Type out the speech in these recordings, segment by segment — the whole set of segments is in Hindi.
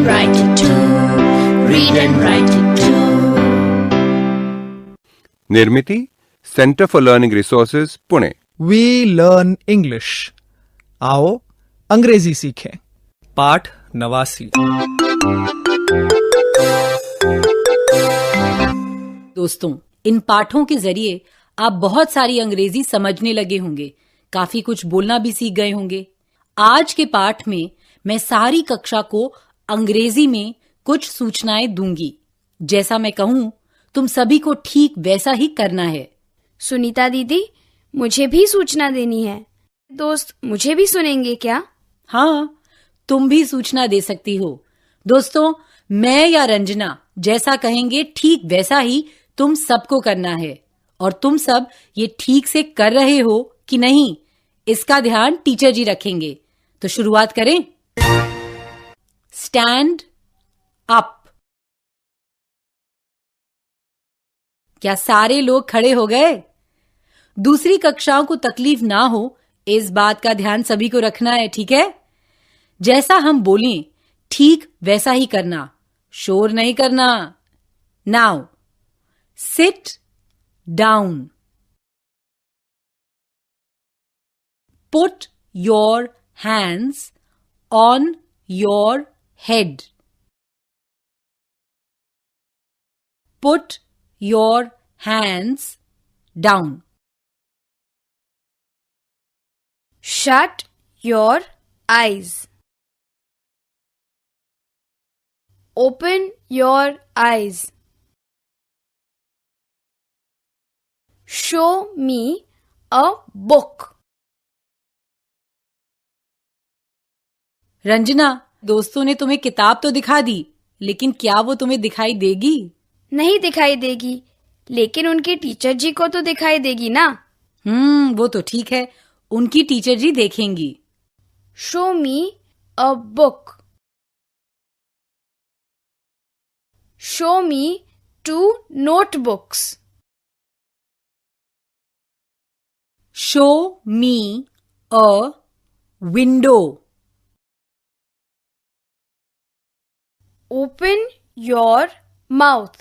and write it too. Read and write it too. Nirmiti, centre for learning resources, Pune. We learn English. आओ अंग्रेजी सीखें। पाठ 89। दोस्तों, इन पाठों के जरिए आप बहुत सारी अंग्रेजी समझने लगे होंगे, काफी कुछ बोलना भी सीख गए होंगे। आज के पाठ में मैं सारी कक्षा को अंग्रेजी में कुछ सूचनाएं दूंगी। जैसा मैं कहूं, तुम सभी को ठीक वैसा ही करना है। सुनीता दीदी, मुझे भी सूचना देनी है। दोस्त मुझे भी सुनेंगे क्या? हाँ, तुम भी सूचना दे सकती हो। दोस्तों, मैं या रंजना जैसा कहेंगे ठीक वैसा ही तुम सबको करना है। और तुम सब ये ठीक से कर रहे हो कि नहीं, इसका ध्यान टीचर जी रखेंगे। तो शुरुआत करें। Stand up. क्या सारे लोग खड़े हो गए? दूसरी कक्षाओं को तकलीफ ना हो, इस बात का ध्यान सभी को रखना है, ठीक है? जैसा हम बोलें ठीक वैसा ही करना, शोर नहीं करना। Now sit down. Put your hands on your head. Put your hands down. Shut your eyes. Open your eyes. Show me a book. Ranjana, दोस्तों ने तुम्हें किताब तो दिखा दी, लेकिन क्या वो तुम्हें दिखाई देगी? नहीं दिखाई देगी, लेकिन उनके टीचर जी को तो दिखाई देगी ना। वो तो ठीक है, उनकी टीचर जी देखेंगी। Show me a book. Show me 2 notebooks. Show me a window. Open your mouth.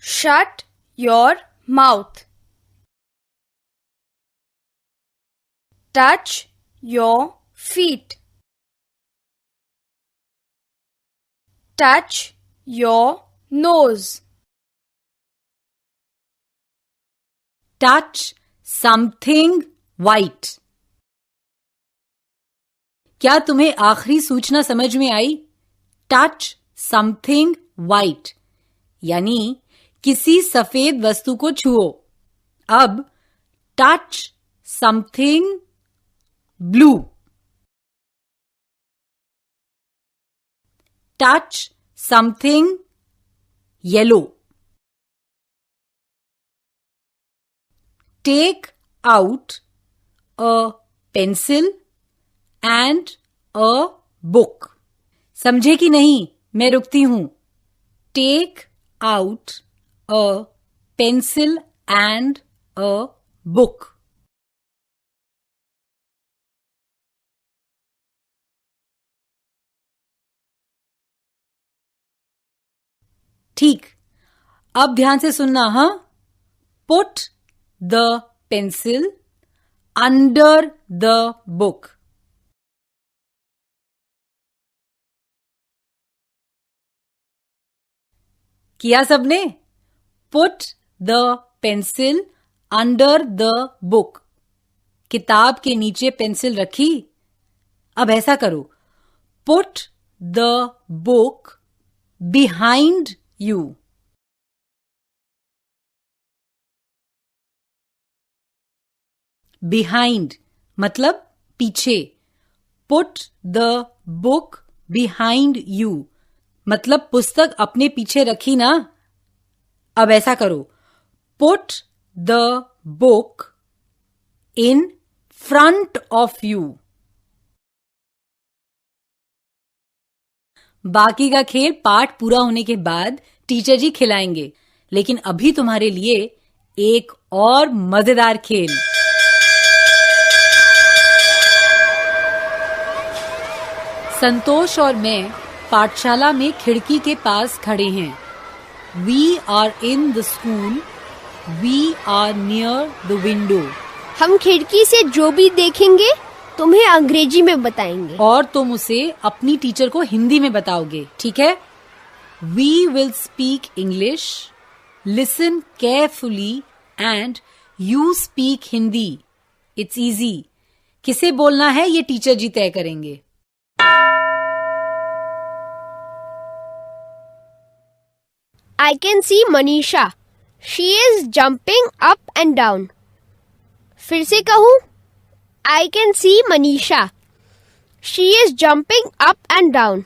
Shut your mouth. Touch your feet. Touch your nose. Touch something white. क्या तुम्हें आखिरी सूचना समझ में आई? टच समथिंग व्हाइट यानी किसी सफेद वस्तु को छुओ। अब touch something blue. Touch something yellow. Take out a pencil and a book. समझे कि नहीं? मैं रुकती हूं। Take out a pencil and a book. ठीक, अब ध्यान से सुनना। हाँ, put the pencil under the book. किया सबने? Put the pencil under the book. किताब के नीचे पेंसिल रखी। अब ऐसा करो, put the book behind you. Behind मतलब पीछे। Put the book behind you मतलब पुस्तक अपने पीछे रखी ना। अब ऐसा करो, put the book in front of you. बाकी का खेल पाठ पूरा होने के बाद टीचर जी खिलाएंगे, लेकिन अभी तुम्हारे लिए एक और मजेदार खेल। संतोष और मैं पाठशाला में खिड़की के पास खड़े हैं. We are in the school. We are near the window. हम खिड़की से जो भी देखेंगे तुम्हें अंग्रेजी में बताएंगे. और तुम उसे अपनी टीचर को हिंदी में बताओगे, ठीक है? We will speak English. Listen carefully and you speak Hindi. It's easy. किसे बोलना है ये टीचर जी तय करेंगे. I can see Manisha. She is jumping up and down. फिर से कहूँ. I can see Manisha. She is jumping up and down.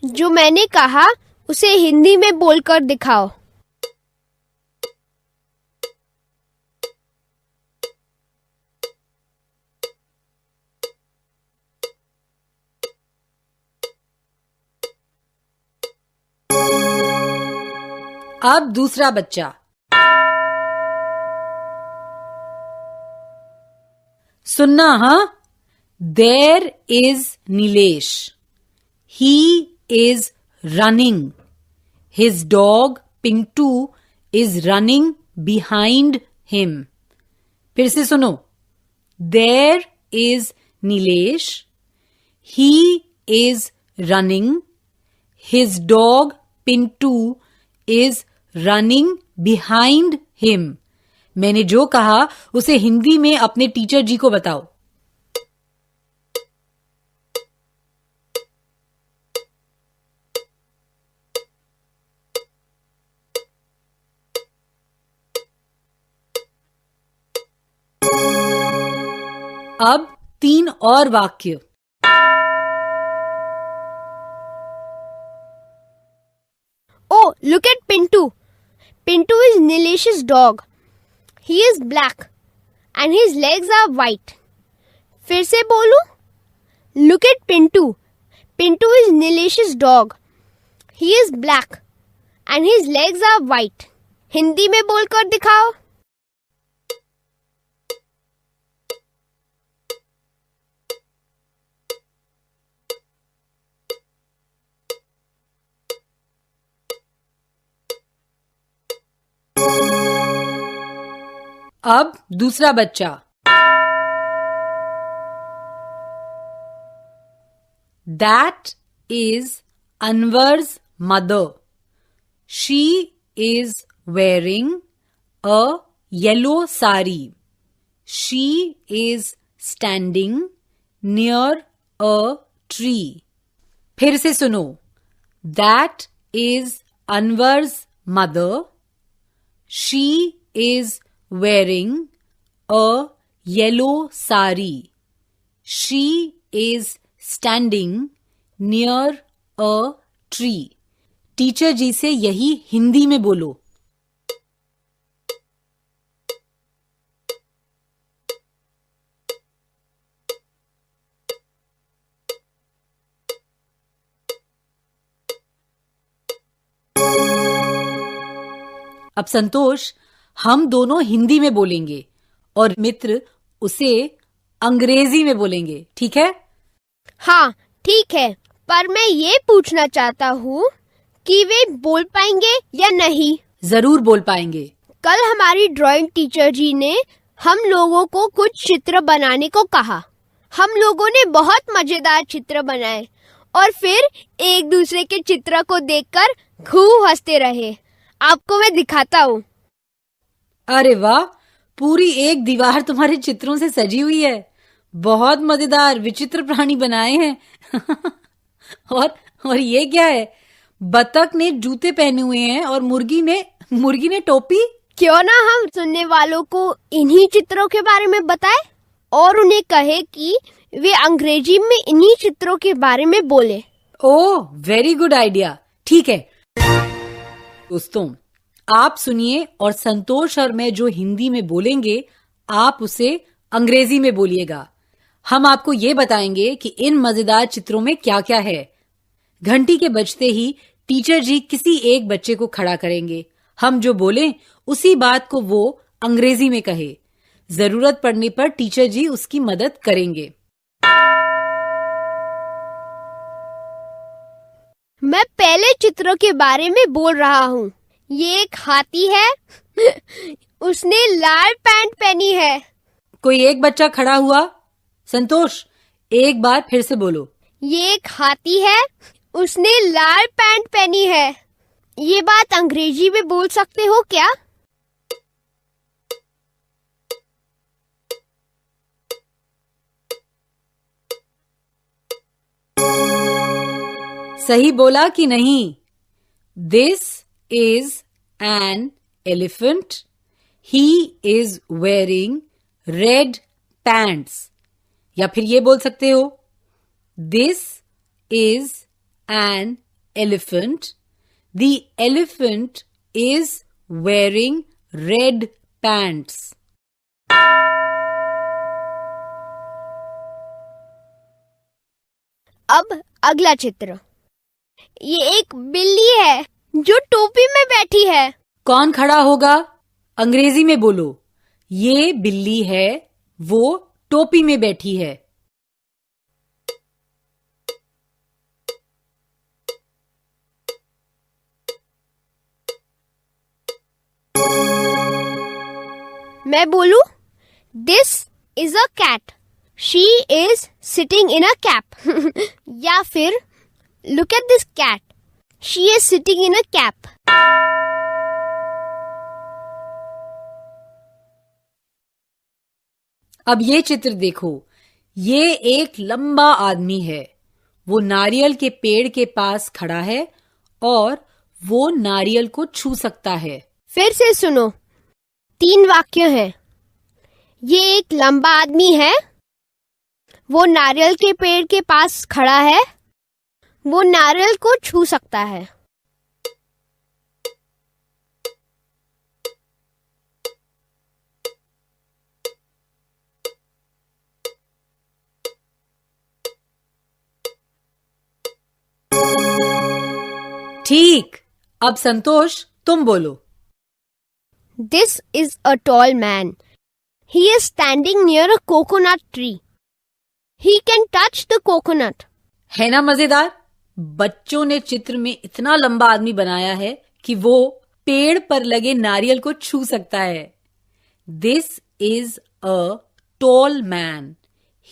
जो मैंने कहा उसे हिंदी में बोलकर दिखाओ. अब दूसरा बच्चा. सुनना हाँ. There is Nilesh. He is running. His dog Pintu is running behind him. फिर से सुनो. There is Nilesh. He is running. His dog Pintu is running behind him. मैंने जो कहा उसे हिंदी में अपने टीचर जी को बताओ. अब 3 और वाक्य. Oh, look at Pintu. Pintu is Nilesh's dog. He is black and his legs are white. फिर से बोलूं. Look at Pintu. Pintu is Nilesh's dog. He is black and his legs are white. Hindi में बोलकर दिखाओ. अब दूसरा बच्चा. That is Anwar's mother. She is wearing a yellow sari. She is standing near a tree. फिर से सुनो. That is Anwar's mother. She is wearing a yellow sari. She is standing near a tree. Teacher ji से यही हिंदी में बोलो. अब संतोष, हम दोनों हिंदी में बोलेंगे और मित्र उसे अंग्रेजी में बोलेंगे, ठीक है? हाँ, ठीक है. पर मैं ये पूछना चाहता हूँ कि वे बोल पाएंगे या नहीं? जरूर बोल पाएंगे. कल हमारी ड्राइंग टीचर जी ने हम लोगों को कुछ चित्र बनाने को कहा. हम लोगों ने बहुत मजेदार चित्र बनाए और फिर एक दूसरे के चित्र को देखकर खूब हंसते रहे. आपको मैं दिखाता हूँ. अरे वाह, पूरी एक दीवार तुम्हारे चित्रों से सजी हुई है. बहुत मजेदार विचित्र प्राणी बनाए हैं. और ये क्या है? बतख ने जूते पहने हुए हैं और मुर्गी ने टोपी. क्यों ना हम सुनने वालों को इन्हीं चित्रों के बारे में बताएं और उन्हें कहे कि वे अंग्रेजी में इन्हीं चित्रों के बारे में बोले. ओह, वेरी गुड आइडिया. ठीक है दोस्तों, आप सुनिए और संतोष और मैं जो हिंदी में बोलेंगे आप उसे अंग्रेजी में बोलिएगा. हम आपको ये बताएंगे कि इन मजेदार चित्रों में क्या क्या है. घंटी के बजते ही टीचर जी किसी एक बच्चे को खड़ा करेंगे. हम जो बोलें उसी बात को वो अंग्रेजी में कहे. जरूरत पड़ने पर टीचर जी उसकी मदद करेंगे. मैं पहले चित्र के बारे में बोल रहा हूँ। ये एक हाथी है। उसने लाल पैंट पहनी है। कोई एक बच्चा खड़ा हुआ। संतोष, एक बार फिर से बोलो। ये एक हाथी है। उसने लाल पैंट पहनी है। ये बात अंग्रेजी में बोल सकते हो क्या? सही बोला कि नहीं? This is an elephant. He is wearing red pants. या फिर ये बोल सकते हो, This is an elephant. The elephant is wearing red pants. अब अगला चित्र। ये एक बिल्ली है जो टोपी में बैठी है। कौन खड़ा होगा? अंग्रेजी में बोलो। ये बिल्ली है, वो टोपी में बैठी है। मैं बोलूं, this is a cat, she is sitting in a cap. या फिर look at this cat, she is sitting in a cap. अब ये चित्र देखो। ये एक लंबा आदमी है। वो नारियल के पेड़ के पास खड़ा है और वो नारियल को छू सकता है। फिर से सुनो, 3 वाक्य हैं। ये एक लंबा आदमी है। वो नारियल के पेड़ के पास खड़ा है। वो नारियल को छू सकता है। ठीक। अब संतोष, तुम बोलो। This is a tall man. He is standing near a coconut tree. He can touch the coconut. है ना मजेदार? बच्चों ने चित्र में इतना लंबा आदमी बनाया है कि वो पेड़ पर लगे नारियल को छू सकता है। This is a tall man.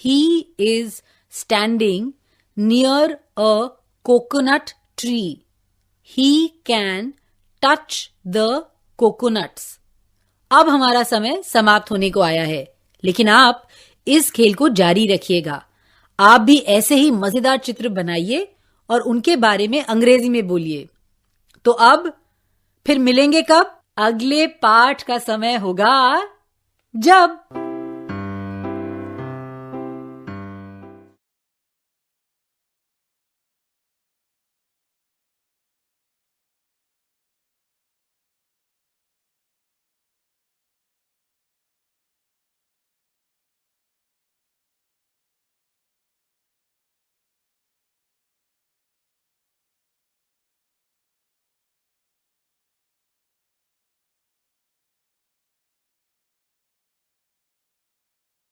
He is standing near a coconut tree. He can touch the coconuts. अब हमारा समय समाप्त होने को आया है, लेकिन आप इस खेल को जारी रखिएगा। आप भी ऐसे ही मजेदार चित्र बनाइए और उनके बारे में अंग्रेजी में बोलिए। तो अब फिर मिलेंगे कब? अगले पाठ का समय होगा जब